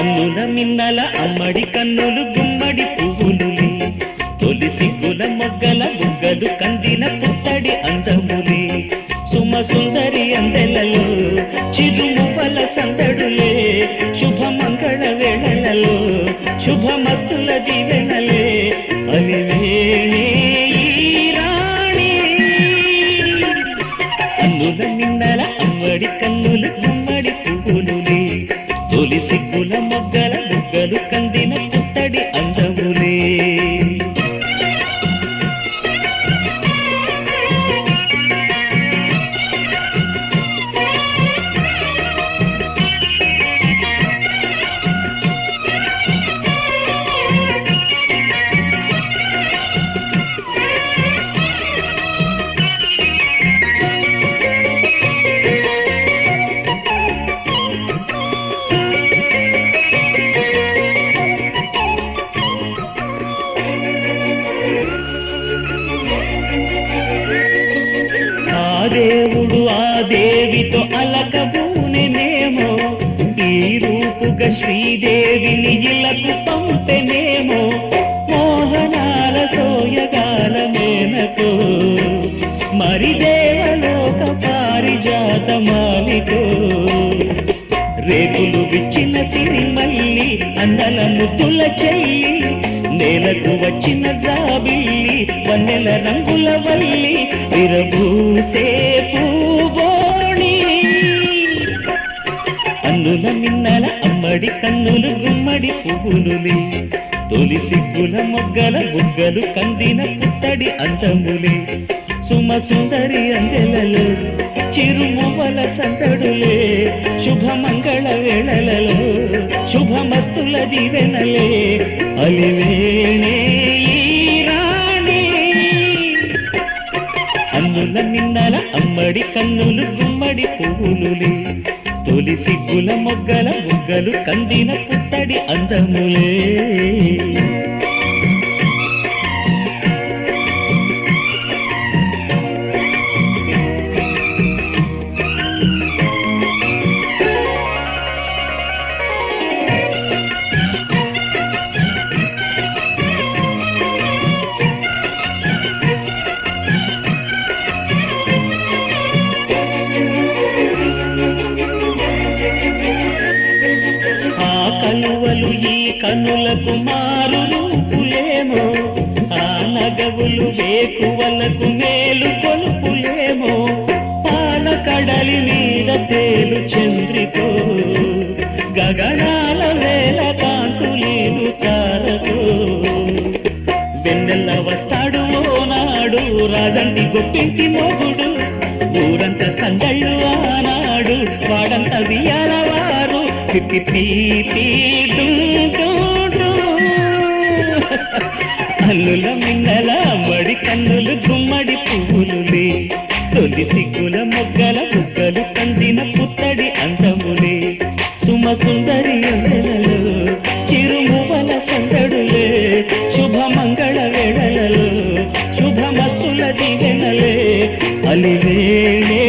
కన్నుల మిన్నల అమ్మడి కన్నులు గుమ్మడి పువ్వులులే తొలి సిగ్గుల మొగ్గల బుగ్గలు కందిన పుత్తడి అందములే సుమ సుందరి అందెలలో చిరుమువల సందడులే శుభమంగళ వేళలలో శుభమస్తుల దివెనలే అలివేణే రాణి కన్నుల మిన్నల అమ్మడి కన్నులు గుమ్మడి పువ్వులులే తొలి సిగ్గుల మొగ్గల బుగ్గలు కందిన పుత్తడి అందములే దేవుడు ఆ దేవితో అలకబూనెనేమో ఈ రూపుగా శ్రీదేవిని ఇలకు పంపెనేమో మోహనాల సోయగాల మేనకో మరి దేవలోక పారిజాత మాలికో రేకులు విచ్చిన సిరిమల్లి అందల ముద్దుల చెల్లి నేలకు వచ్చిన జాబిల్లి వన్నెల రంగుల వల్లి విరబూసే పూబోణి అన్నుల మిన్నల అమ్మడి కన్నులు గుమ్మడి పువ్వులులే తొలి సిగ్గుల మొగ్గల బుగ్గలు కందిన పుత్తడి అందములే సుమ సుందరి అందెలలో చిరుమువల సందడులే శుభమంగళ వేళలలో శుభమస్తుల దివెనలే అలివేణే రాణి అన్నుల మిన్నల అమ్మడి కన్నులు గుమ్మడి పువ్వులులే తొలి సిగ్గుల మొగ్గల బుగ్గలు కందిన పుత్తడి అందములే కలువలు ఈ కనులకు మారు రూపులేమో ఆ నగవులు వేకువలకు మేలు కొలుపులేమో పాల కడలి మీద తేలు చంద్రికో గగనాల వేల కాంతులేను తారకో వెన్నెల్ల వస్తాడు ఓనాడు రాజంటి గొప్పింటి మొగుడు ఊరంతా సందళ్ళు ఆనాడు వాడంతా వియాలవారు అల్లుల మిన్నల మడి కన్నులు గుమ్మడి పువ్వులులే తొలి సిగ్గుల మొగ్గల బుగ్గలు కందిన పుత్తడి అందములే సుమ సుందరి అందెలలో చిరుమువల సందడులే శుభమంగళ వేళలలో శుభమస్తుల దివెనలే అలివేణే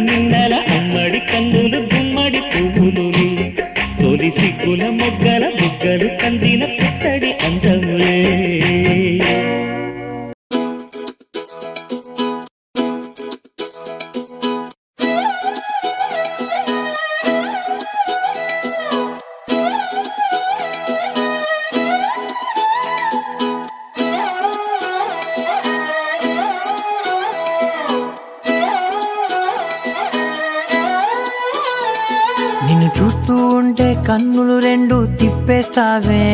మిన్నల అమ్మడి కన్నులు గుమ్మడి పువ్వులులే తొలి సిగ్గుల మొగ్గల బుగ్గలు కందిన పుత్తడి అందములే నిన్ను చూస్తూ ఉంటే కన్నులు రెండు తిప్పేస్తావే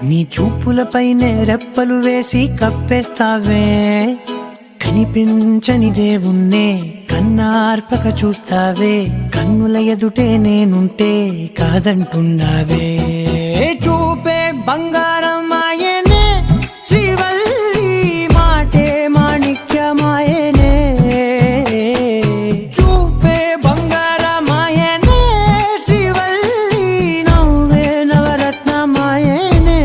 నీ చూపులపైనే రెప్పలు వేసి కప్పేస్తావే కనిపించని దేవుణ్ణే కన్నార్పక చూస్తావే కన్నుల ఎదుటే నేనుంటే కాదంటున్నావే చూపే బంగారం ఆయనే శ్రీవల్లి మాటే మాణిక్యమాయనే చూపే బంగారమాయనే శ్రీవల్లి నవ్వే నవరత్నమాయనే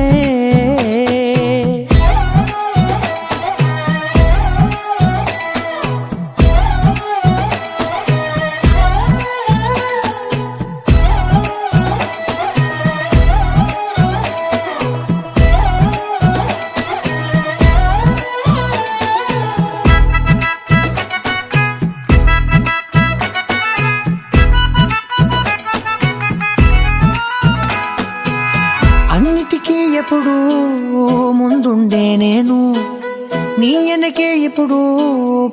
ఎప్పుడు ముందుండే నేను నీ వెనకే ఇప్పుడు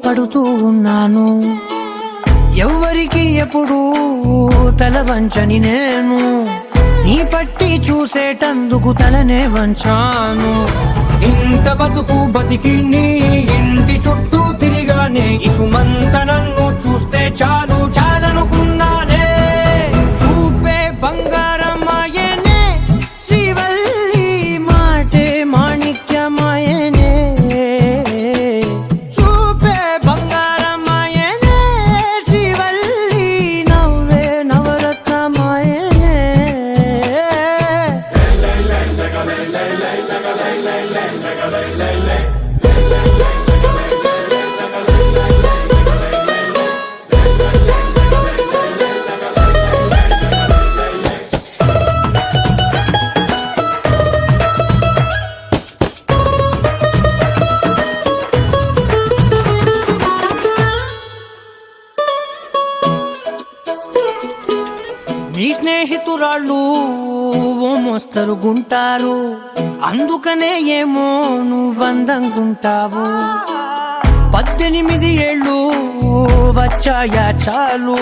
పడుతూ ఉన్నాను. ఎవ్వరికి ఎప్పుడు తల వంచని నేను నీ పట్టి చూసేటందుకు తలనే వంచాను. ఇంత బతుకు బతికి నీ ఇంటి చుట్టూ తిరిగానే ఇసుమంత నన్ను చూస్తే చాలు చాలనుకున్నానే. చూపే బంగారమాయనే శ్రీవల్లి మాటే మాణిక్యమాయనే. చూపే బంగారమాయనే శ్రీవల్లి నవ్వే నవరత్నమాయనే. నీ స్నేహితురాళ్ళు ఓ మోస్తరుగుంటారు, అందుకనే ఏమో నువ్వందంగుంటావు. 18 ఏళ్ళు వచ్చాయా చాలు,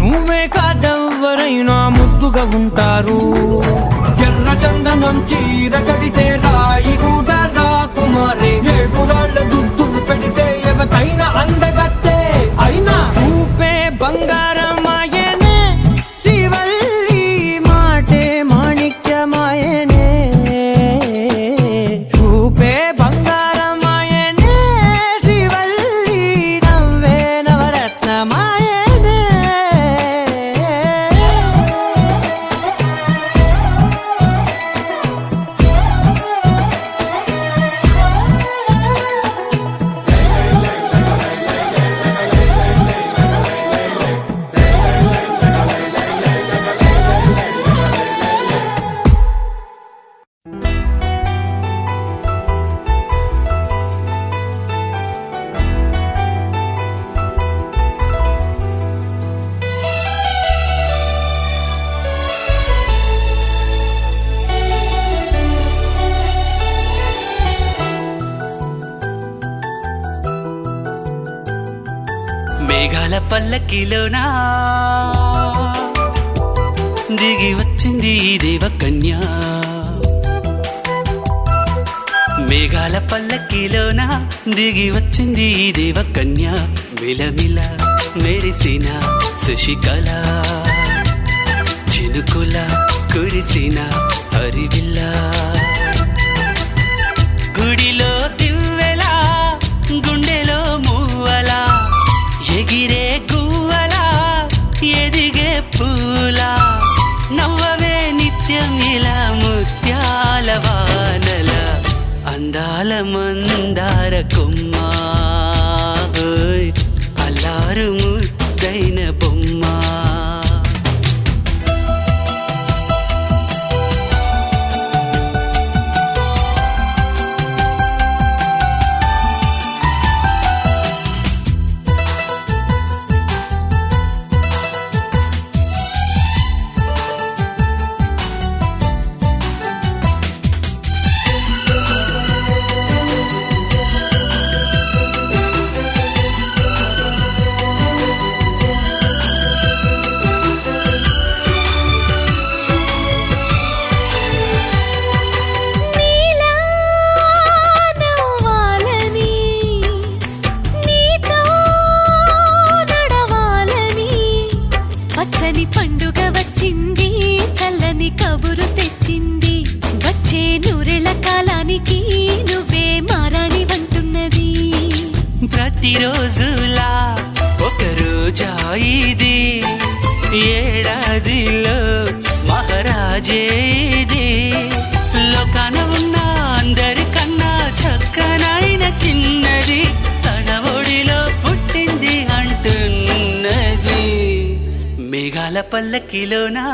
నువ్వే కాదెవ్వరైనా ముద్దుగా ఉంటారు. ఎర్ర చందనం చీర కడితే రాయి కూడా రాకుమారే, 7 రాళ్ళ దుద్దులు పెడితే ఎవతైనా అందగత్తే. అయినా చూపే బంగారమాయనే శ్రీవల్లి మాటే మాణిక్యమాయనే. చూపే బంగారమాయనే శ్రీవల్లి నవ్వే నవరత్నమాయనే. మేఘాల పల్లకిలోనా దిగి వచ్చింది ఈ దేవకన్య. మేఘాల పల్లకిలోనా దిగి వచ్చింది ఈ దేవకన్య. మిలమిల మెరిసిన శశికళ, చినుకుల కురిసిన హరివిల్ల. గుడిలో దివ్వెలా గుండెలో మూవలా, ఎగిరే గువ్వలా ఎదిగే పూలా. నవ్వవే నిత్యం ఇలా ముత్యాల వానల, అందాల మందార కొమ్మ, అల్లారు ముద్దైన బొమ్మ. ప్రతిరోజులా ఒక రోజా ఇది, ఏడాదిలో మహారాజే ఇది. లోకాన ఉన్న అందరికన్నా చక్కనైన చిన్నది, తన ఒడిలో పుట్టింది అంటున్నది. మేఘాల పల్లకిలోనా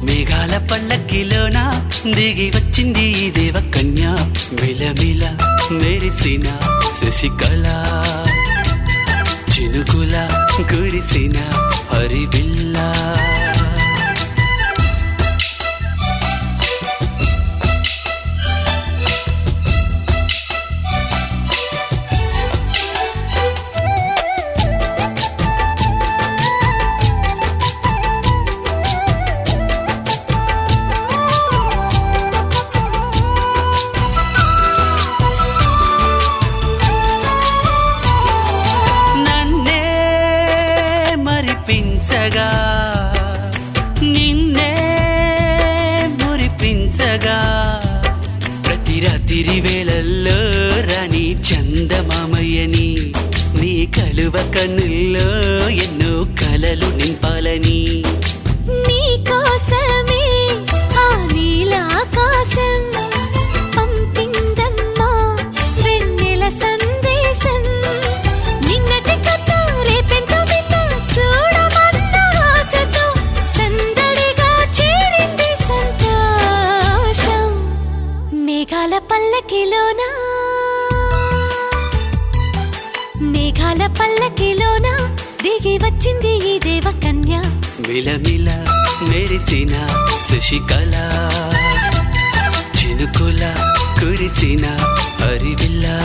మేఘాల పల్లకిలోనా దిగి వచ్చింది ఈ దేవకన్య. మిలమిల మెరిసిన శశికళ, చినుకుల కురిసిన హరివిల్ల. కనిపించగా నిన్నే మురిపించగా ప్రతి రాత్రి వేళల్లో రాణి చందమామయ్యని నీ కలువ కన్నుల్లో ఎన్నో కలలు నింపాలని నీకోసమే ఆ నీలాకాశం పంపిందమ్మా వెన్నెల సందేశం నిన్నటి కథ రేపెంతో వింత చూడమన్న ఆశతో సందడిగా చేరింది సంతోషం మేఘాల పల్లకిలోనా దిగి వచ్చింది ఈ దేవకన్య మిలమిల మెరిసిన శశికళ చినుకుల కురిసిన హరివిల్లా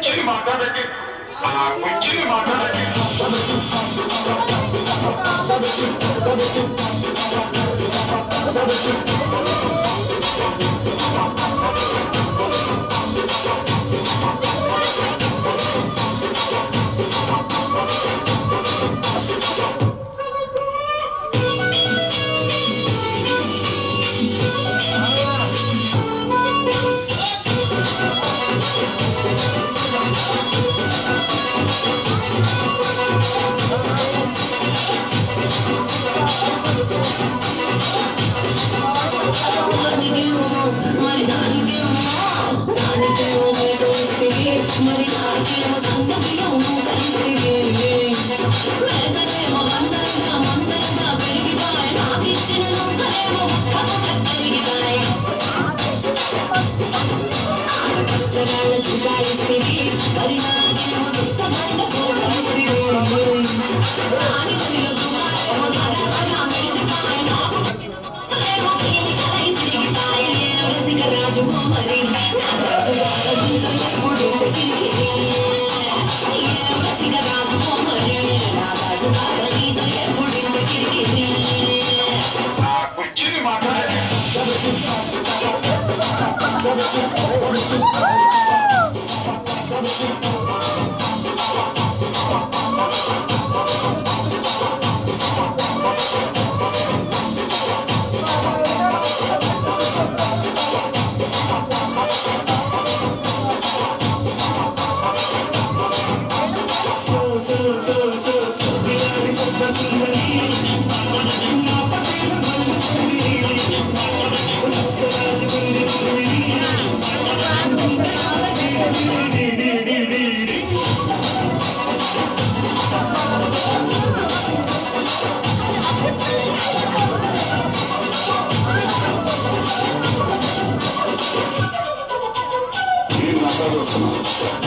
కుర్చీని మాట్లాడండి ఆ కుర్చీని మాట్లాడండి కుర్చీని మాట్లాడండి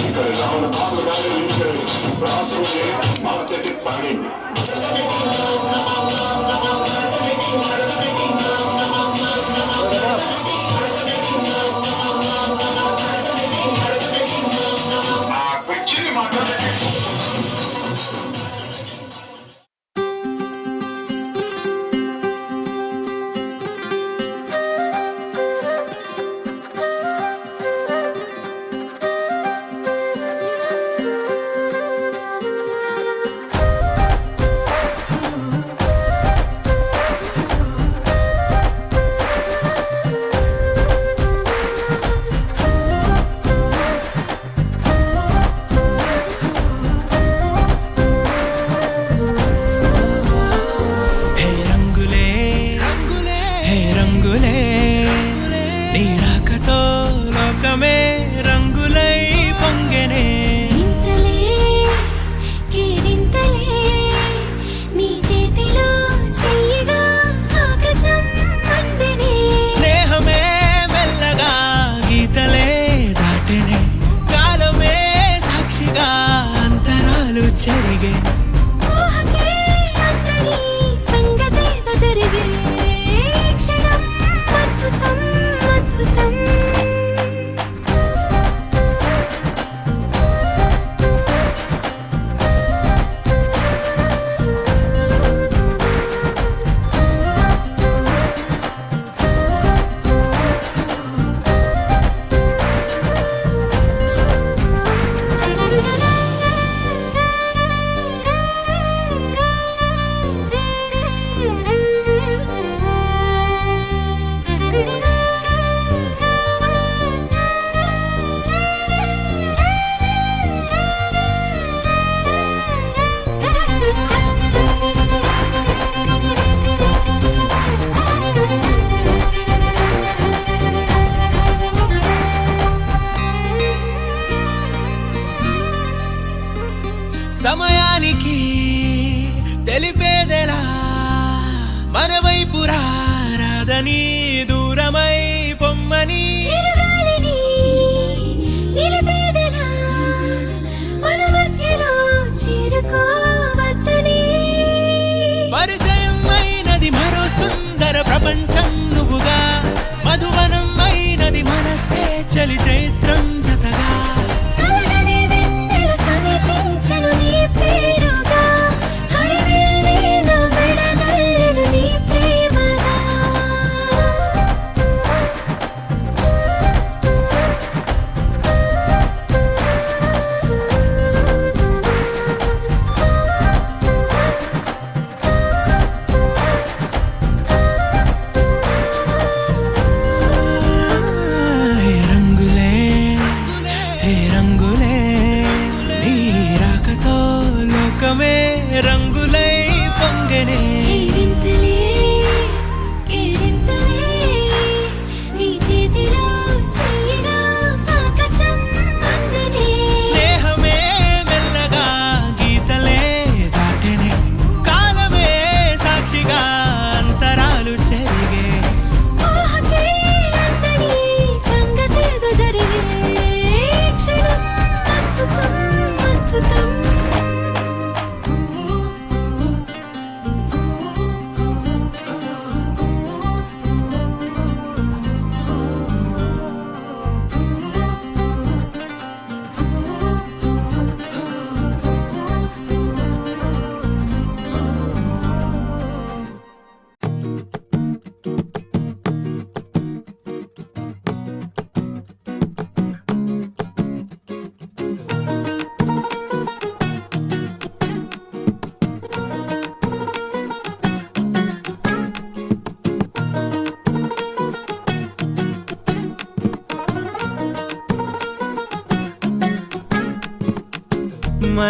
ఇక్కడ రావణ బాబు గారు రాసుకుని మార్కెట్ పాడింది ఆ కుర్చీని మాట్లాడండి సమయానికి తెలిపేదెలా మన వైపు రాదని దూరమై పొమ్మని పరిచయం అయినది మరో సుందర ప్రపంచం నువ్వుగా మధువనం అయినది మనసే చలి చైత్రం జతగా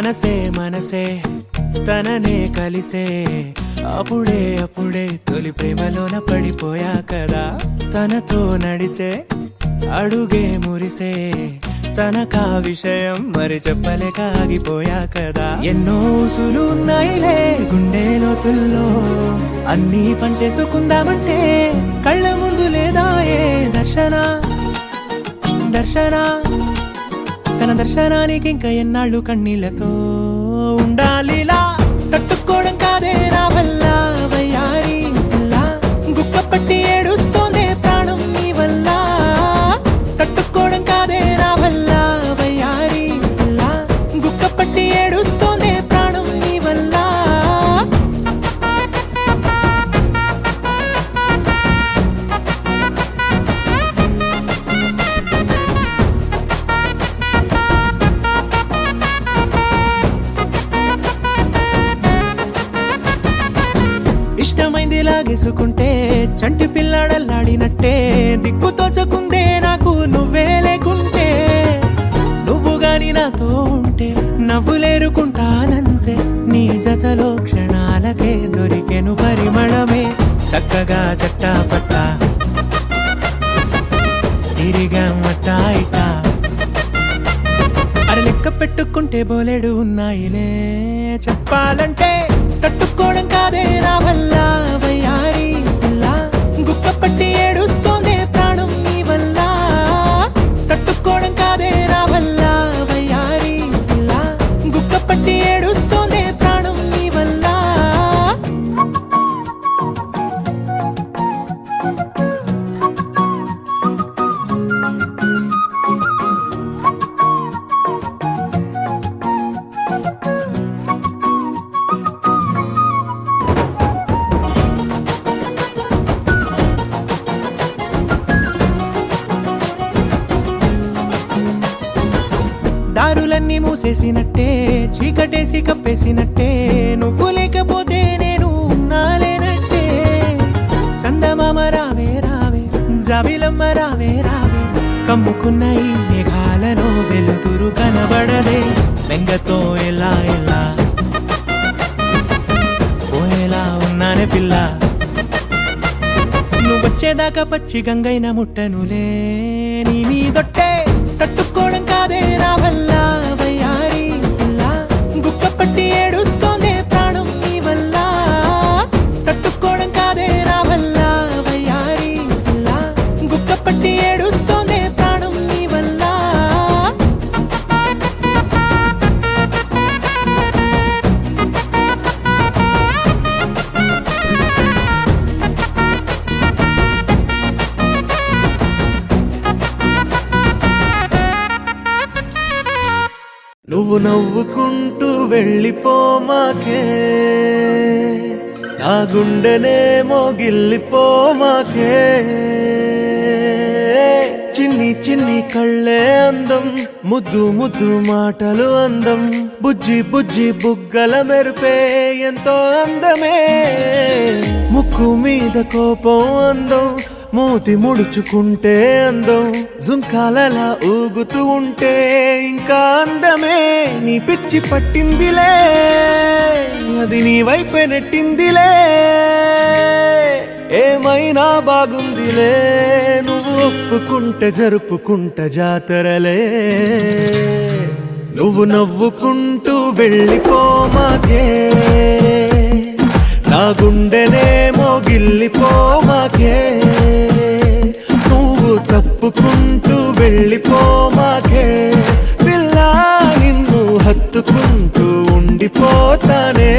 మనసే మనసే తననే కలిసే అప్పుడే అప్పుడే తొలి ప్రేమలోన పడిపోయా కదా తనతో నడిచే అడుగే మురిసే తనకా విషయం మరి చెప్పలేక ఆగిపోయా కదా ఎన్నో ఊసులు ఉన్నాయిలే గుండె లోతుల్లో అన్నీ పనిచేసుకుందామంటే కళ్ళ ముందు లేదా ఏ దర్శన దర్శన తన దర్శనానికి ఇంకా ఎన్నాళ్ళు కన్నీళ్లతో ఉండాలిలా తట్టుకోవడం కాదే నా వల్ల వయ్యారి పిల్ల గుక్క పట్టి ఏడుస్తోందే ప్రాణం నీ వల్ల తట్టుకోవడం కాదే నా వల్ల వయ్యారి పిల్ల గుక్క పట్టి ఏడుస్తోందే ప్రాణం నీ వల్ల ఇష్టమైంది లాగేసుకుంటే చంటి పిల్లాడల్లాడినట్టే దిక్కు తోచకుందే నాకు నువ్వే లేకుంటే నువ్వు గాని నాతో ఉంటే నవ్వులేరుకుంటానంతే నీ జతలో క్షణాలకే దొరికెను పరిమళమే చక్కగా చట్టా పట్టా తిరిగా మట్టా ఇటా అరే లెక్క పెట్టుకుంటే బోలెడు ఉన్నాయిలే చెప్పాలంటే తట్టుకోవడం కాదే నా వల్ల వయ్యారి పిల్ల గుక్క పట్టి ఏడుస్తోందే ప్రాణం నీ వల్ల తట్టుకోవడం కాదే నా వల్ల వయ్యారి పిల్ల గుక్క పట్టి ఏడుస్తోందే ప్రాణం నీ వల్ల దారులన్నీ మూసేసినట్టే చీకటేసి కప్పేసినట్టే నువ్వు లేకపోతే నేను ఉన్నాలేనట్టే చందమామ రావే రావే జాబిలమ్మ రావే రావే కమ్ముకున్న ఈ మేఘాలలో వెలుతురు కనబడలే బెంగతో ఎలా ఎలా పోయేలా ఉన్నానే పిల్ల నువ్వు వచ్చేదాకా పచ్చి గంగైన ముట్టనులే నీ మీదొట్టే తట్టుకోవడం కాదే నా వల్ల వయ్యారి పిల్ల గుక్క పట్టి ఏడుస్తోందే ప్రాణం నీ వల్ల తట్టుకోవడం కాదే నా వల్ల వయ్యారి పిల్ల గుక్క పట్టి ఏడుస్తోందే ప్రాణం నీ వల్ల నువ్వు నవ్వుకుంటూ వెళ్ళిపోమాకే నా గుండెనే మోగిల్లిపోమాకే చిన్ని చిన్ని కళ్ళే అందం ముద్దు ముద్దు మాటలు అందం బుజ్జి బుజ్జి బుగ్గల మెరుపే ఎంతో అందమే ముక్కు మీద కోపం అందం మూతి ముడుచుకుంటే అందం జుంకాలలా ఊగుతూ ఉంటే ఇంకా అందమే నీ పిచ్చి పట్టిందిలే అది నీ వైపే నెట్టిందిలే ఏమైనా బాగుందిలే నువ్వు ఒప్పుకుంటే జరుపుకుంటే జాతరలే నువ్వు నవ్వుకుంటూ వెళ్ళిపోమాకే నా గుండెనే మోగిల్లిపోమాకే నువ్వు తప్పుకుంటూ వెళ్ళిపోమాకే పిల్ల నిన్ను హత్తుకుంటూ ఉండిపోతానే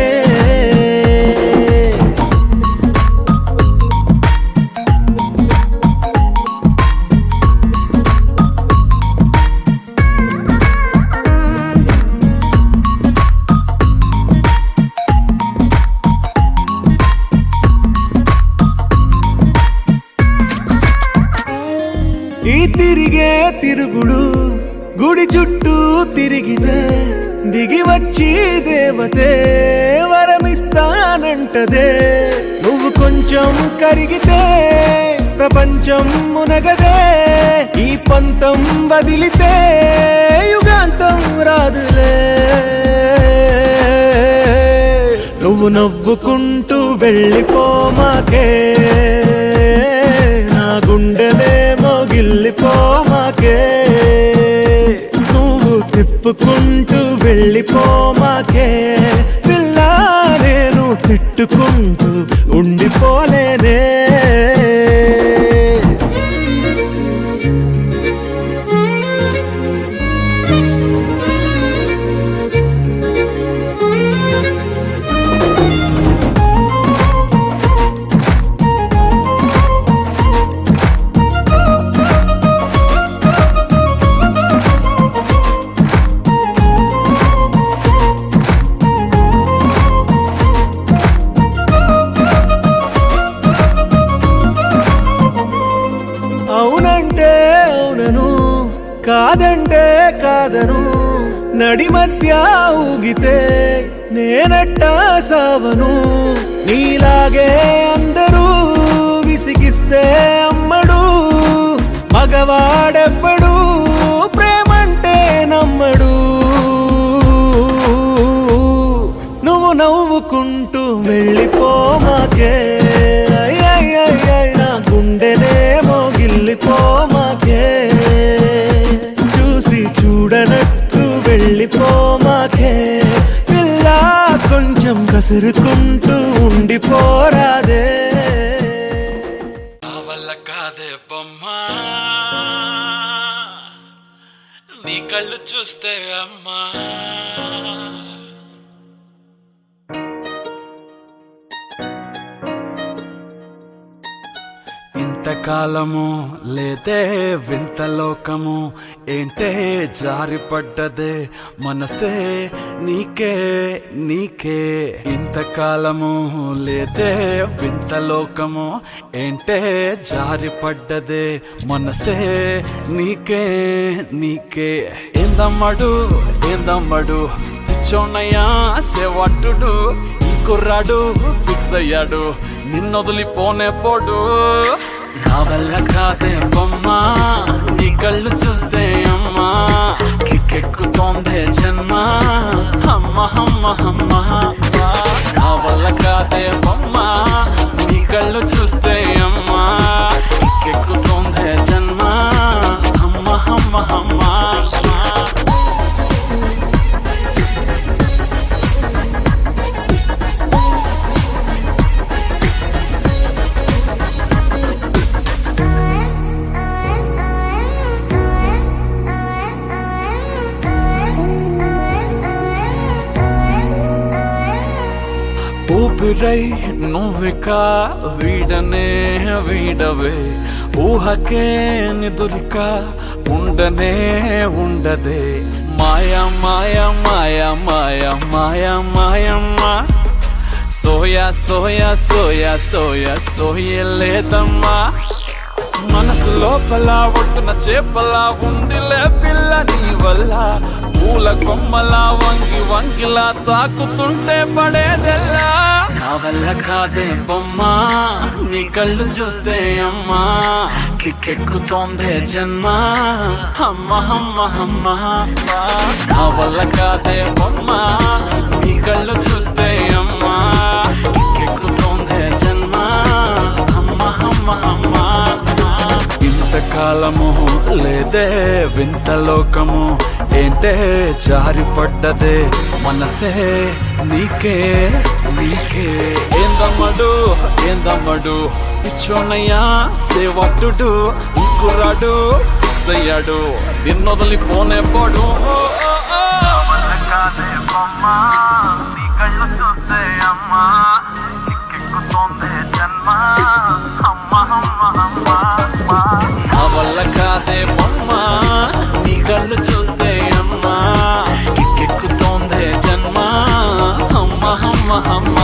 ఈ తిరిగే తిరుగుడు గుడి చుట్టూ తిరిగితే దిగి వచ్చి దేవతే వరమిస్తానంటదే నువ్వు కొంచెం కరిగితే ప్రపంచం మునగదే ఈ పంతం వదిలితే యుగాంతం రాదులే నువ్వు నవ్వుకుంటూ వెళ్ళిపోమాకే, నా గుండెనేమో గిల్లిపోమాకే. నువ్వు తిప్పుకుంటూ వెళ్ళిపోమాకే పిల్ల, నేను తిట్టుకుంటూ ఉండిపోలేనే. అవునంటే అవునను, కాదంటే కాదను, నడి మధ్య ఊగితే నేనట్టా సావను. నీలాగే అందరూ విసిగిస్తే అమ్మడు, మగవాడెవ్వడు ప్రేమంటే నమ్మడు. నువ్వు నవ్వుకుంటూ వెళ్ళిపోమాకే, నా గుండెనేమో గిల్లిపోమాకే. చూసి చూడనట్టు వెళ్ళిపోమాకే పిల్ల, కొంచెం కసురుకుంటూ ఉండిపోరాదే. నా వల్ల కాదే బొమ్మా, నీ కళ్ళు చూస్తే అమ్మా. ఇంతకాలము లేదే వింత లోకము, ఏంటే జారిపడ్డదే మనసే నీకే నీకే. ఇంతకాలము లేదే వింత లోకము, ఏంటే జారిపడ్డదే మనసే నీకే నీకే. ఏందమ్మడు ఏందమ్మడు పిచ్చోన్నయ్యా సేవట్టుడు, ఈ కుర్రాడు ఫిక్స్ అయ్యాడు నిన్నొదిలిపోనే పోడు. నా వల్ల కాదే బొమ్మా, నీ కళ్ళు చూస్తే అమ్మా, కిక్కెక్కుతోందే జన్మ అమ్మ అమ్మ అమ్మ. నా వల్ల కాదే బొమ్మా, నీ కళ్ళు చూస్తే అమ్మా, కిక్కెక్కుతోందే జన్మ అమ్మ అమ్మ అమ్మ. ఊపిరై నువ్విక వీడనే వీడవే, ఊహకే నిదురిక ఉండనే ఉండదే. మాయా మాయా మాయా మాయా మాయా మాయమ్మ, సోయా సోయా సోయా సోయా సోయలేదమ్మా. మనసు లోపల ఒట్టున చేపలా ఉందిలే పిల్ల నీ వల్ల, పూల కొమ్మలా వంగి వంగిలా తాకుతుంటే పడేదెల్లా. నా వల్ల కాదే బొమ్మా, నీ కళ్ళు చూస్తే అమ్మా, కిక్కెక్కుతోందే జన్మ అమ్మ అమ్మ అమ్మ. నా వల్ల కాదే బొమ్మా, నీ కళ్ళు చూస్తే అమ్మా, కిక్కెక్కుతోందే జన్మ అమ్మ అమ్మ అమ్మ. ఇంతకాలము లేదే వింత లోకము, ఏంటే జారిపడ్డదే మనసే నీకే నీకే. ఏందమ్మడు ఏందమ్మడు పిచ్చోనయ్యా సేవట్టుడు, ఈ కుర్రాడు సయ్యాడు నిన్నొదిలిపోనే పోడు. నీ కళ్ళు చూస్తే అమ్మా, కిక్కెక్కుతోందే జన్మ అమ్మ అమ్మ అమ్మ. నా వల్ల కాదే బొమ్మ, నీ కళ్ళు చూస్తే అమ్మా, కిక్కెక్కుతోందే జన్మ అమ్మ అమ్మ అమ్మ.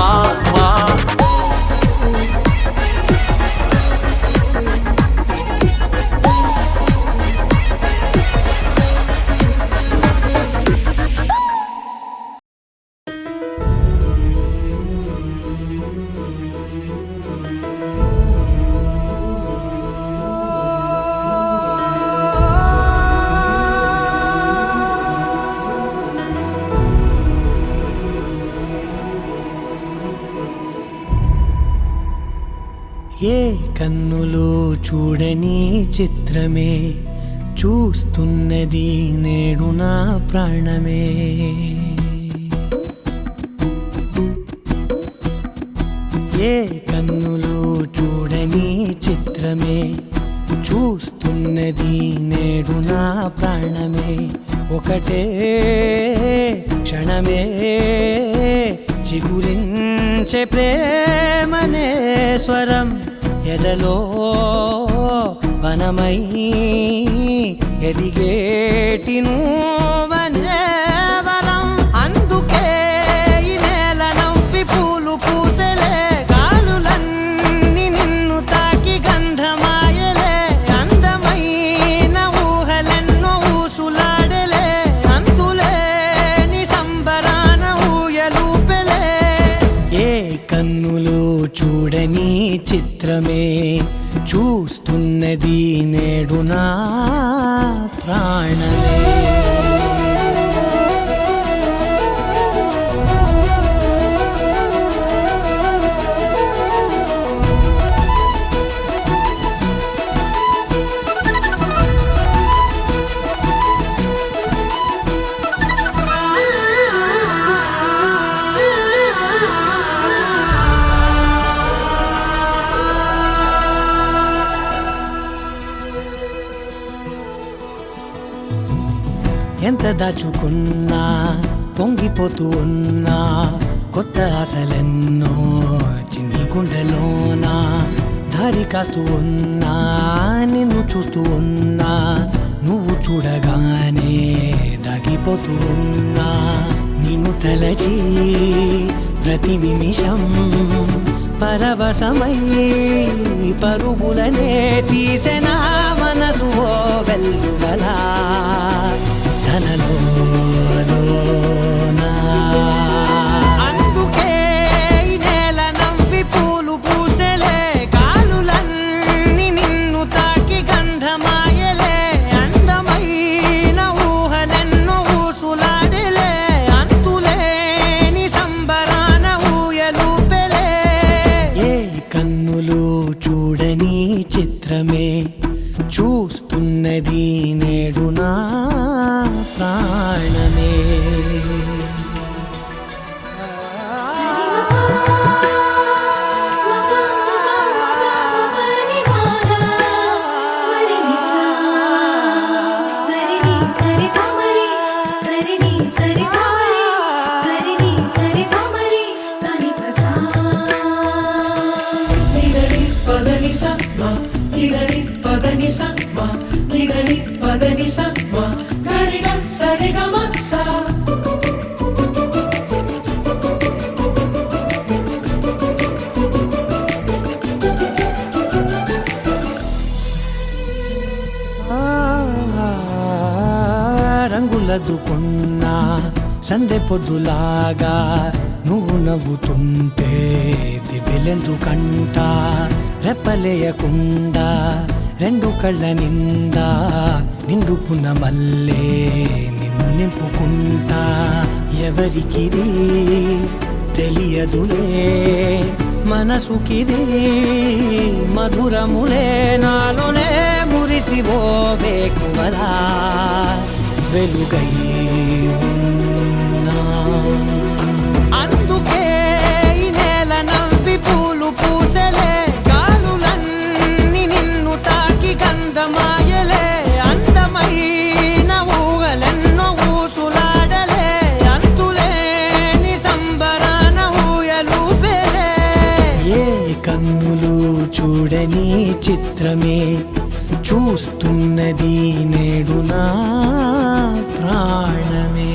కన్నులు చూడని చిత్రమే చూస్తున్నది నేడు నా ప్రాణమే. ఏ కన్నులు చూడని చిత్రమే చూస్తున్నది నేడు నా ప్రాణమే. ఒకటే క్షణమే చిగురించే ప్రేమనే స్వరం ఎదలో వనమై ఎదిగేటి నువ్వనే వరం. అందుకే ఈ నేల నవ్వి పూలు పూసెలే, గాలులన్నీ నిన్ను తాకి గంధమాయలే. అందమైన ఊహలెన్నో ఊసులాడలే, అంతులేని సంబరాన ఊయలూపెలే. ఏ కన్నులు చూడని చిత్రమే చూస్తున్నది నేడు నా ప్రాణమే. ఎంత దాచుకున్నా పొంగిపోతూ ఉన్నా, కొత్త ఆశలెన్నో చిన్ని గుండెలోనా. దారి కాస్తూ ఉన్నా, నిన్ను చూస్తూ ఉన్నా, నువ్వు చూడగానే దాగిపోతూ ఉన్నా. నిన్ను తలచి ప్రతి నిమిషం పరవశమై పరుగులనే తీసెనా మనసు ఓ వెల్లువలా. అందుకే ఈ నేల నవ్వి పూలు పూసెలే, గాలులన్నీ నిన్ను తాకి గంధమాయలే. అందమైన ఊహలెన్నో ఊసులాడలే, అంతులేని సంబరాన ఊయలూపెలే. ఏ కన్నులు చూడని చిత్రమే చూస్తున్నది నేడు నా ప్రాణమే. రంగులదుకున్నా సందె పొద్దులాగా నువ్వు నవ్వుతుంటే దివ్వెలెందుకంట. రెప్పలేయకుండా రెండు కళ్ళ నిండా నిండుకున్న మల్లే నిన్ను నింపుకుంటా. ఎవరికిది తెలియదులే మనసుకిది మధురములే, నాలోనే మురిసివో వేకువలా వెలుగై ఉన్నా. అందుకే ఈ నేల నవ్వి పూలు పూసెలే, గాలులన్నీ నిన్ను తాకి గంధమాయలే. అందమైన ఊహలెన్నో ఊసులాడలే, అంతులేని సంబరాన ఊయలూపెలే. ఏ కన్నులు చూడని చిత్రమే చూస్తున్నది నేడు నా ప్రాణమే.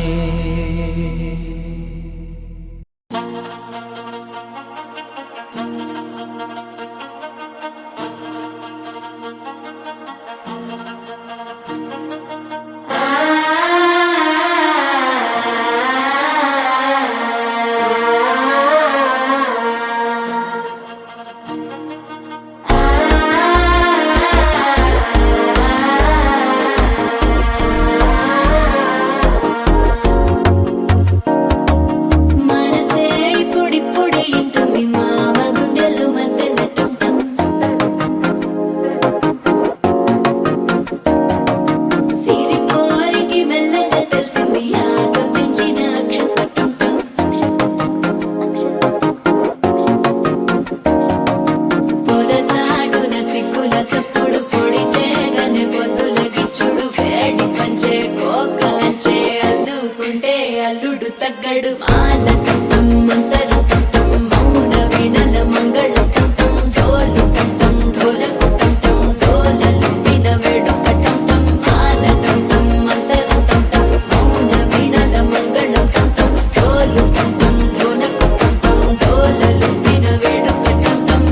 తగ్గడు మాల టం మంతరం టం మౌన వీణల మంగళం టం డోలు టం ఢోలకు టం డోలలు విన వేడుక టం మాల టం మంతరం టం మౌన వీణల మంగళం టం డోలు టం ఢోలకు టం డోలలు విన వేడుక టం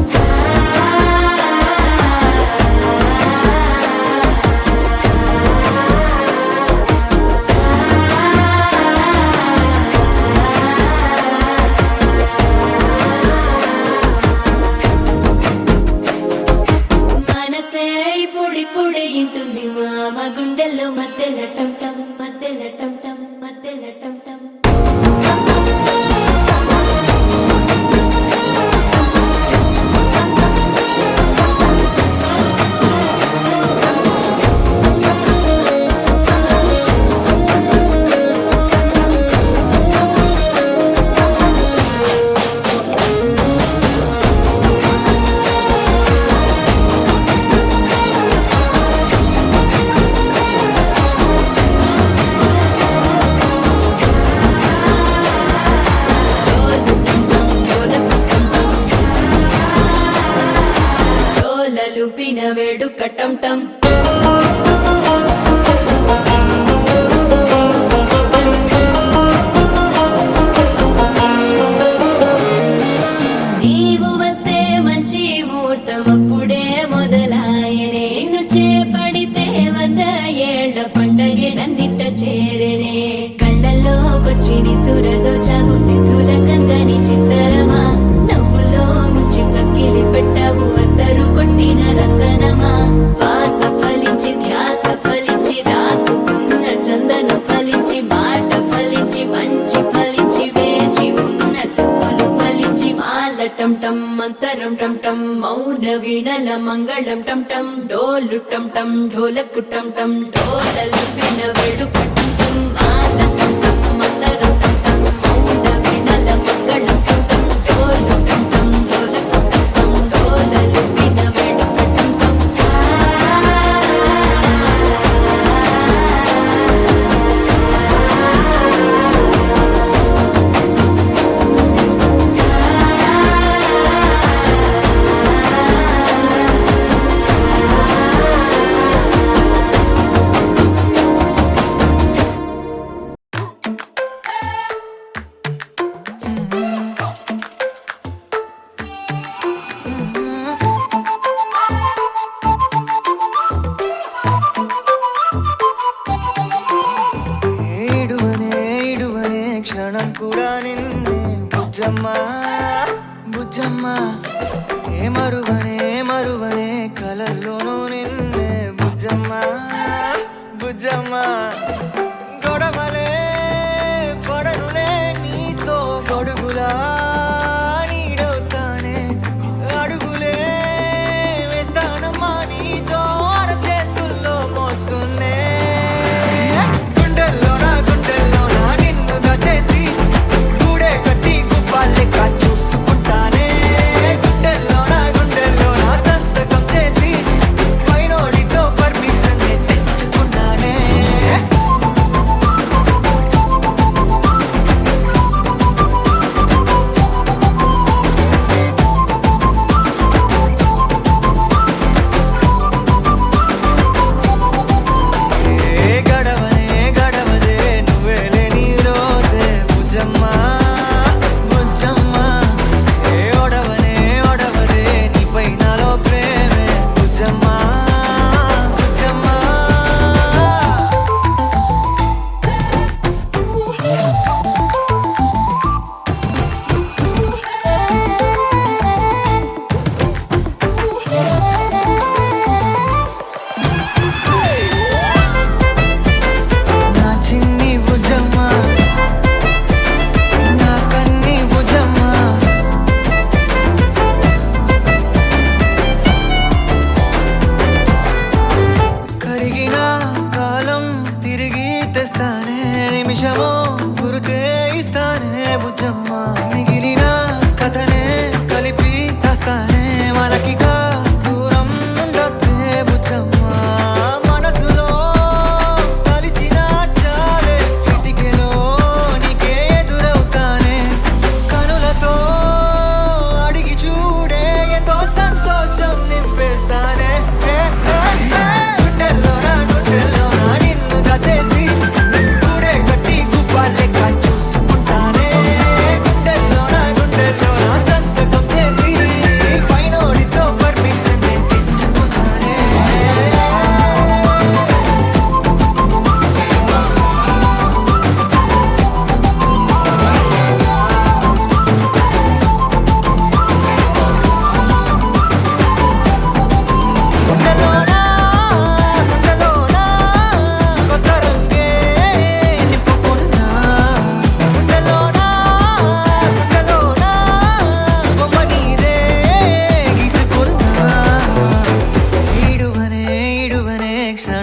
మనసే పొడి పొడి ఇంటుంది మామ గుండెల్లో మధ్యల టం టం మధ్యల టం టం మధ్యల టం టం డోలలు పిన వేడుక టం టం నీవు వస్తే మంచి ముహూర్తం అప్పుడే మొదలాయనే నిన్ను చేపడితే 100 ఏళ్ల పండగే నన్నిట్ట చేరేనే కళ్ళల్లోకొచ్చి నిద్దురదో చావు సిద్ధుల కందని చిత్తరమా నవ్వులో ముంచి చక్కిలి పెట్టావు అత్తరు కొట్టిన రతనమా శ్వాస ఫలించి ధ్యాస ఫలించి రాసుకున్న చందన ఫలించి మాట ఫలించి మంచి ఫలించి వేచి ఉన్న చూపులు ఫలించి మాల టం టం మంతరం టం టం మౌన వీణల మంగళం టం టం డోలు టం టం ఢోలకు టం టం డోలలు విన వేడుక టం టం మాల టం టం మంతరం టం టం మౌన వీణల మంగళం టం టం డోలు టం టం ఢోలకు టం టం డోలలు విన వేడుక టం టం ఇడువనే క్షణం కూడా నిన్నే బుజ్జమ్మా బుజ్జమ్మా ఏ మరువనే కలల్లోనూ నిన్నే బుజ్జమ్మా బుజ్జమ్మా గొడవలే పడనులే నీతో గొడుగులా నీడవుతానే అడుగులే వేస్తానమ్మా నీతో అరచేతుల్లో మోస్తున్నే గుండెల్లో నా నిన్ను దాచేసి గూడే కట్టి గుప్పాలెక్క చూసుకుంటానే గుండెల్లో నా సంతకం చేసి పైనోడితో పర్మిషన్ తెచ్చుకున్నానే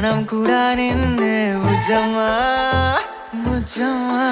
ప్రాణం కూడా నిన్నే ముజ్జమ్మా ముజ్జమ్మా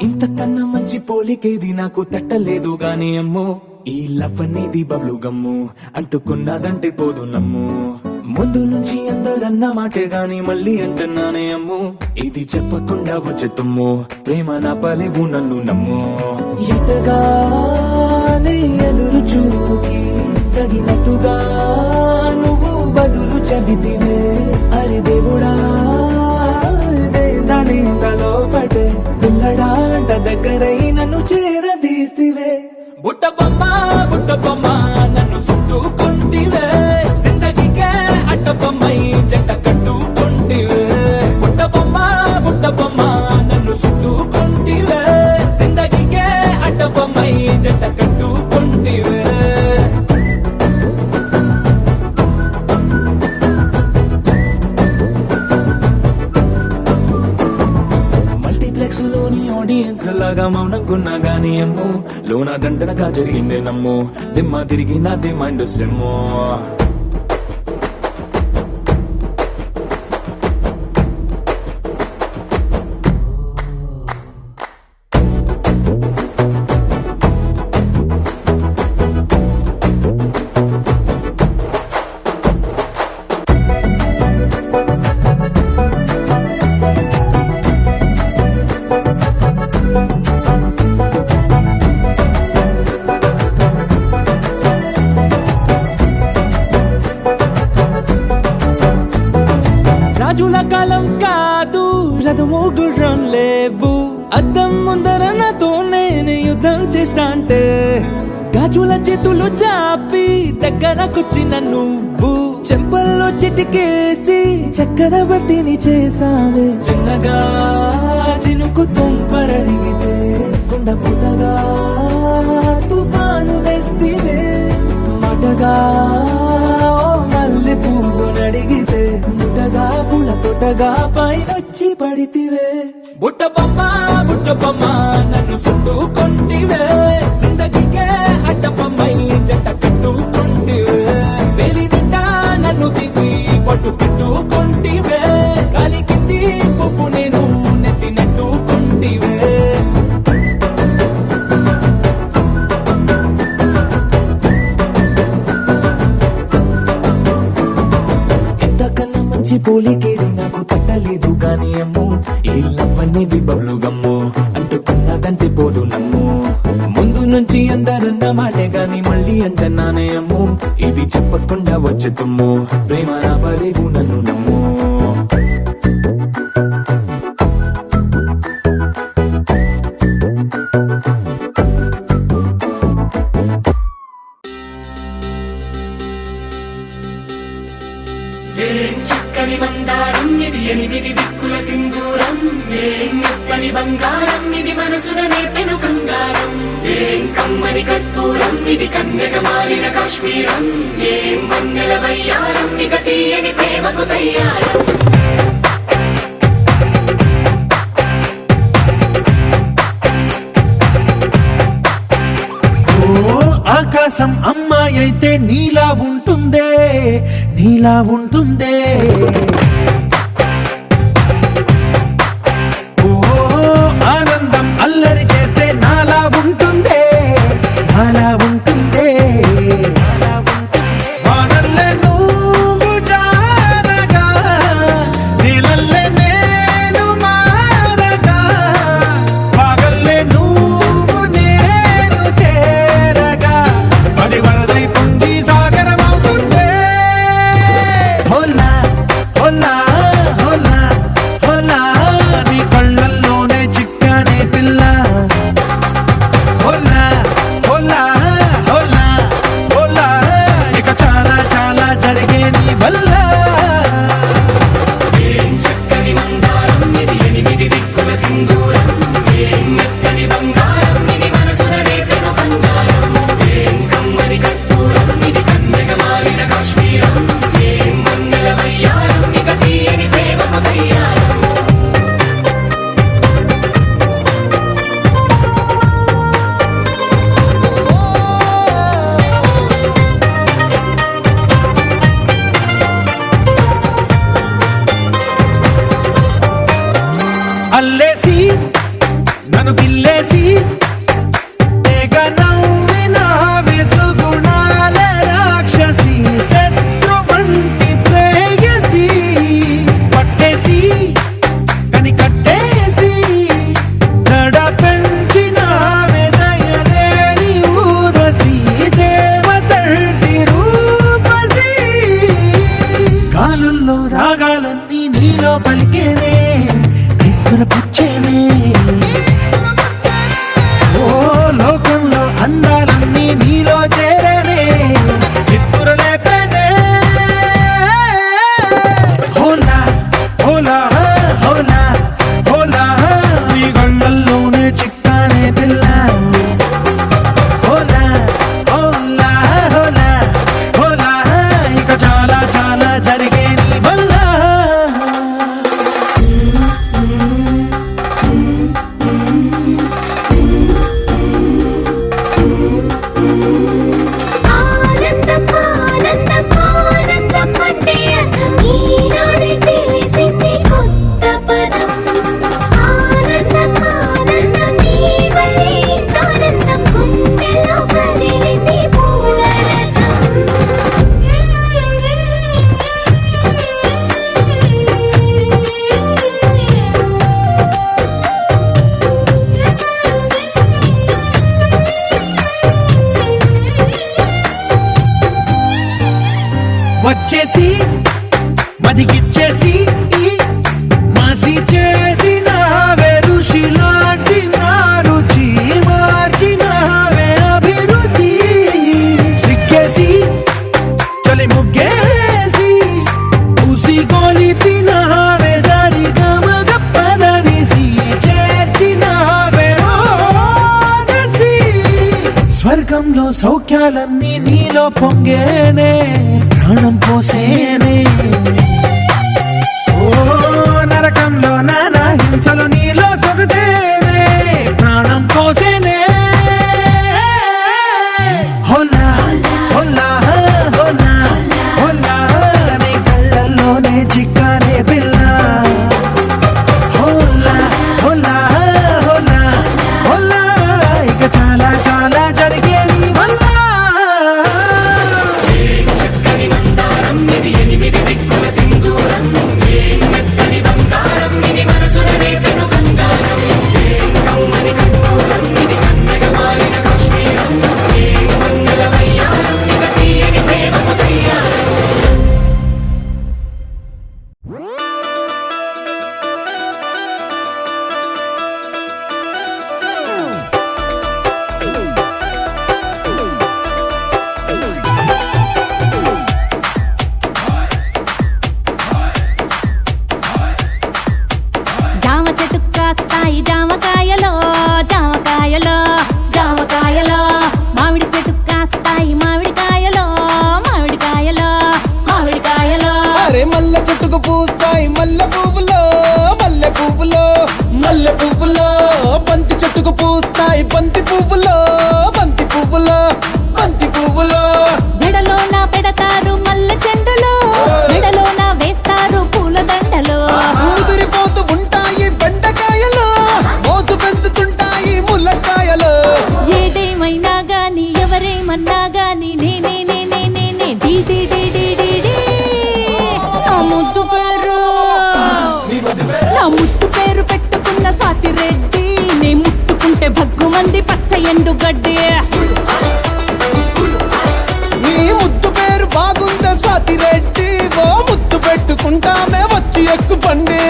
ఇంతకన్నా మంచి పోలికేది నాకు తట్టలేదు గాని అమ్మో ఈ లవ్ అనేది బబ్లు గమ్ము అంటుకున్నదంటే పోదు నమ్ము ముందు నుంచి అందరన్న మాటే గాని మళ్ళీ అంటున్నానే అమ్ము ఇది చెప్పకుండా వచ్చే తుమ్ము ప్రేమ నా పలేవు నన్ను నమ్ము ఎటగానే ఎదురు చూకి తగినట్టుగా నువ్వు బదులు చెబితివే అరే దేవుడా దాని తలో పడే పిల్లడాంట దగ్గరై నన్ను చేరదీస్తివే బుట్ట బొమ్మ నన్ను చుట్టుకుంటివే జిందగీకే అట్ట బొమ్మై జంట కట్టుకుంటివే బుట్ట బొమ్మ నన్ను చుట్టుకుంటివే జిందగీకే అట్ట బొమ్మై జంట కట్టుకుంటివే సైలెన్స్ లాగా మౌనంకున్నా గానీ అమ్ము లోన దండనగా జరిగిందే నమ్ము దిమ్మ తిరిగి నాదే మైండ్ సిమ్ము రాజుల కాలం కాదు రథము గుర్రం లేవు అద్దం ముందర నాతో నేను యుద్ధం చేస్తా అంటే గాజుల చేతులు చాపి దగ్గరకొచ్చిన నువ్వు చెంపల్లో చిటికేసి చక్రవర్తిని చేసావే చిన్నగా చినుకు తుంపరడిగితే కుండ పుటగా తుఫాను తెస్తివే మాటగా మల్లె పువ్వు నడిగితే ముటగా పుల తొటగా పైనొచ్చి పడితివే బుట్ట బొమ్మ నన్ను చుట్టుకొంటివే జిందగీకే అడ్డపమ్మై జంట కట్టుకొంటివే వేలి నిండా నన్ను తీసి పట్టు పెట్టుకొంటివే గాలి కింది పువ్వు నేను నెత్తి నెట్టుకొంటివే పోలికేది నాకు తట్టలేదు కానీ అమ్ము ఈ లవ్ అనేది బబ్లు గమ్ము అంటుకున్నదంటే పోదు నమ్ము ముందు నుంచి అందరన్న మాటే గాని మళ్ళీ అంటున్నానే అమ్ము ఇది చెప్పకుండా వచ్చే తుమ్ము ప్రేమ నా పరేవు నన్ను నమ్ము చక్కని మందారం ఇది ఎనిమిది దిక్కుల సింధూరం ఏం మెత్తని బంగారం ఇది మనసున నేపెను కంగారం ఏం కమ్మని కర్పూరం ఇది కన్యక మారిన కాశ్మీరం ఏం వన్నెల వయ్యారం ఇక తీయని ప్రేమకు తయ్యారం ఆకాశం అమ్మాయి అయితే నీలా ఉంటుందే నీలా ఉంటుందే ఓ ఆనందం అల్లరి చేస్తే నాలా ఉంటుందే నాలా ఉంటుందే వానల్లే నువ్వు జారగా నీలల్లే నేను మారగా పగల్లే నువ్వు నేను చేరగా పడి వరదై పొంగి సాగరమవుతుందే హోలా హోలా హోలా హోలా నీ కళ్ళల్లోనే చిక్కానే పిల్ల హోలా హోలా హోలా హోలా ఇక చాలా చాలా జరిగే నీ వల్ల ఏం చక్కని మందారం ఇది ఎనిమిది దిక్కుల సింధూరం ఏం మెత్తని బంగారం ఇది మనసున నేపెను కంగారం ఏం కమ్మని కర్పూరం ఇది కన్యక మారిన కాశ్మీరం ఏం వన్నెల వయ్యారం ఇక తీయని ప్రేమకు తయ్యారం అల్లేసి నన్ను గిల్లేసి తెగ నవ్విన వెసుగుణాల రాక్షసి శత్రు వంటి ప్రేయసి పట్టేసి కని కట్టేసి దడ పెంచిన దయలేని ఊరసి దేవతంటి రూపసి గాలుల్లో రాగాలన్నీ నీలో పలికేనే పుచ్చేనే వచ్చేసి మదిగిచ్చేసి మాసి చేసిన ఋషిలాంటి నా రుచి మార్చిన అభిరుచి సిగ్గేసి చలి ముగ్గేసి పూసి గోలిపిన జారి గమగప్పదనిసి చేర్చిన స్వర్గంలో సౌఖ్యాలన్నీ నీలో పొంగేనే ప్రాణం పోసేనే ఓ నరకంలో నానా హింసలు నీలో సొగసేనే ప్రాణం పోసేనే హోలా హోలా హోలా హోలా నీ కళ్ళల్లోనే చిక్కానే పిల్ల హోలా హోలా హోలా హోలా ఇక చాలా చాలా జరిగేది వల్ల చక్కని మందారం ఇది 8 దిక్కుల సింధూరం ఏం మెత్తని బంగారం ఇది మనసున రేపెను బంగారం ఏం కమ్మని కర్పూరం ఇది కన్నెగ మారిన కాశ్మీరం ఏం మంగళ వయ్యారం ఇది తీయని ప్రేమకు తయ్యారం జామ చెట్టు కాస్తాయి జామకాయలో జామకాయలో జామకాయలో మామిడి చెట్టు కాస్తాయి మామిడికాయలో మామిడికాయలో మామిడికాయలో అరే మల్లె చెట్టుకు పూస్తాయి మల్లె పువ్వులో మల్లె పువ్వులో మల్లె పువ్వులో బంతి చెట్టుకు పూస్తాయి బంతి పువ్వులో బంతి పువ్వులో బంతి పువ్వులో జడలో నా పెడతారు మల్లె చెండులో మెడలో నా వేస్తారు పూల దండలో ఊదిరిపోతూ ఉంటాయి బెండకాయలు మోసు పెంచుతుంటాయి ముల్లకాయలు ఏదేమైనా గాని ఎవరేమన్నా గాని నేనే నేనే నేనే డీ డీ డీ డీ డీ డీ నా ముద్దు పేరు నా ముద్దు పేరు పెట్టుకున్న స్వాతి రెడ్డి నే ముట్టుకుంటే భగ్గుమంది పచ్చ ఎండు గడ్డి నీ ముద్దు పేరు బాగుందా స్వాతి రెడ్డి ఓ ముద్దు పెట్టుకుంటామే వచ్చి ఎక్కు పండి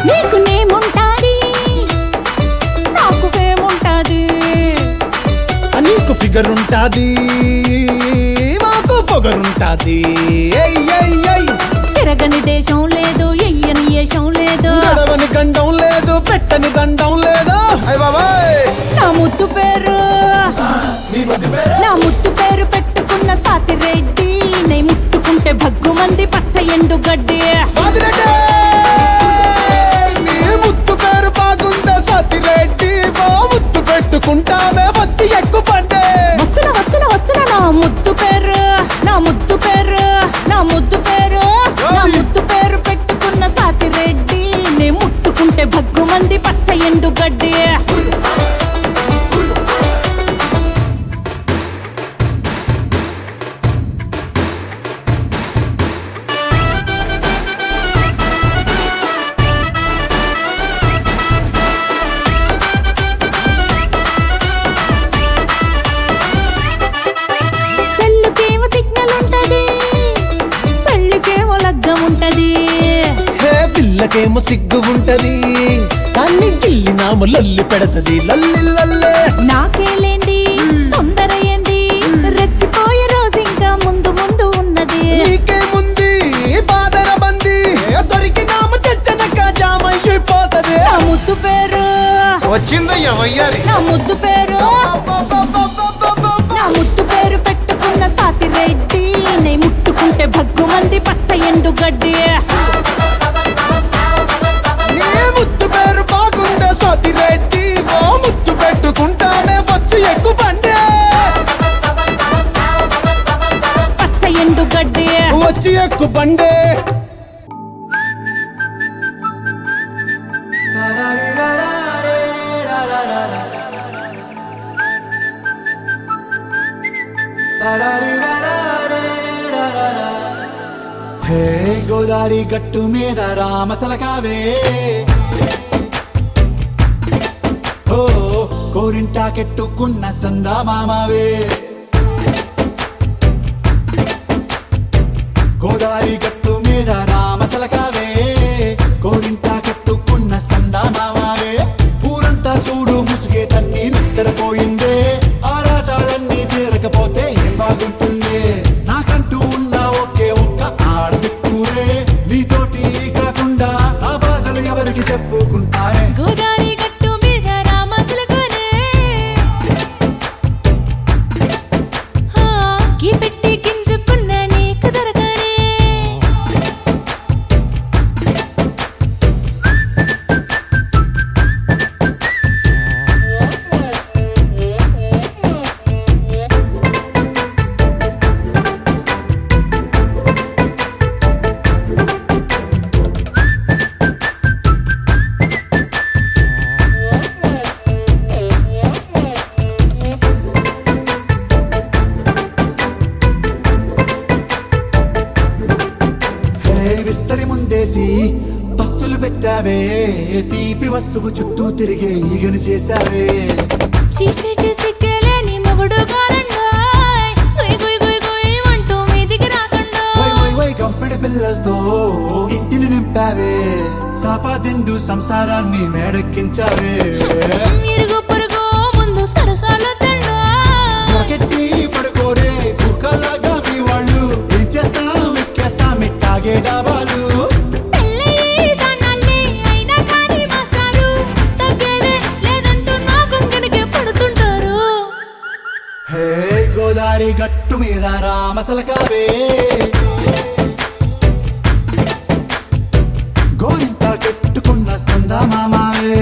నీకు నేముంటాది నాకు ఫేముంటాది నీకు ఫిగర్ ఉంటాది మాకు పొగరుంటాది తిరగని దేశం లేదు ఎయ్యని ఏషం లేదు గడవని గండం లేదు పెట్టని దండం లేదు నా ముద్దు పేరు నా ముద్దు పేరు పెట్టుకున్న సాతి రెడ్డి నే ముట్టుకుంటే భగ్గుమంది పచ్చ ఎండు గడ్డి స్వాతిరెడ్డి నీ ముద్దు పేరు బాగుందా స్వాతిరెడ్డి ఓ ముద్దు పెట్టుకుంటామే వచ్చి ఎక్కు పండే వస్తున్నా వస్తున్నా వస్తున్నా నా ముద్దు పేరు నా ముద్దు పేరు నా ముద్దు పేరు నా ముద్దు పేరు పెట్టుకున్న సాతి రెడ్డి నే ముట్టుకుంటే భగ్గుమంది పచ్చ ఎండు గడ్డి సెల్లుకేమో సిగ్నల్ ఉంటది పెళ్ళికేమో లగ్గం ఉంటది హే పిల్లకేమో సిగ్గు ఉంటది కానీ గిల్లి నాము లొల్లి పెడతది లల్లి లల్లే నాకేలేంది తొందర ఏంది రెచ్చిపోయే రోజు ఇంకా ముందు ముందు ఉన్నది నీకేముంది బాదర బంది దొరికినాము చచ్చనక జామయ్యిపోతది నా ముద్దు పేరు వచ్చిందయ్యా వయ్యారి నా ముద్దు పేరు నా ముద్దు పేరు పెట్టుకున్న సాతి రెడ్డి నే ముట్టుకుంటే భగ్గుమంది పచ్చ ఎండు గడ్డి నీ ముద్దు పేరు బాగుందా స్వాతిరెడ్డి ఓ ముద్దు పెట్టుకుంటామే వచ్చి ఎక్కు పండే పచ్చ ఎండు గడ్డి వచ్చి ఎక్కు బండే హే గోదారి గట్టు మీద రామసలకావే ఓ కోరింటాకెట్టుకున్న సందా మామావే గోదారి గట్టు మీద రామసలకావే కోరింటాకెట్టుకున్న సందా మామావే ఊరంతా చూడు ముసుగే తన్ని నిద్రపోయిందే ఆరాటాలన్నీ తీరకపోతే ఏం బాగుంటుంది నాకంటూ ఉన్న ఒకే ఒక్క ఆడదిక్కురే నీతోటి కాకుండా నా బాధలు ఎవరికి చెప్పుకుంటారే గోదారి గట్టు మీద రామసలకనే కీ పెట్టి గింజుకున్న నీకు దొరకనే విస్తరి ముందేసి పస్తులు పెట్టావే తీపి వస్తువు చుట్టూ తిరిగే ఈగను చేశావే చీచీ సిగ్గలేని మొగుడు గారండాయ్ గుయ్ గుయ్ గుయ్ గుయ్ అంటూ మీదికి రాకుండా వై వై వై గంపెడి పిల్లలతో ఇంటిని నింపావే సాపాదిండు సంసారాన్ని మేడెక్కించావే ఇరుగు పొరుగు ముందు సరసాలు మొరకెట్టి పడుకోరే కుక్కలాగా మీ వాళ్ళు ఏం చేస్తాం ఎక్కేస్తాం ఇట్టాగే డాబాలు హే గోదారి గట్టు మీద రామసలకావే గోరింట కట్టుకున్న సందా మామావే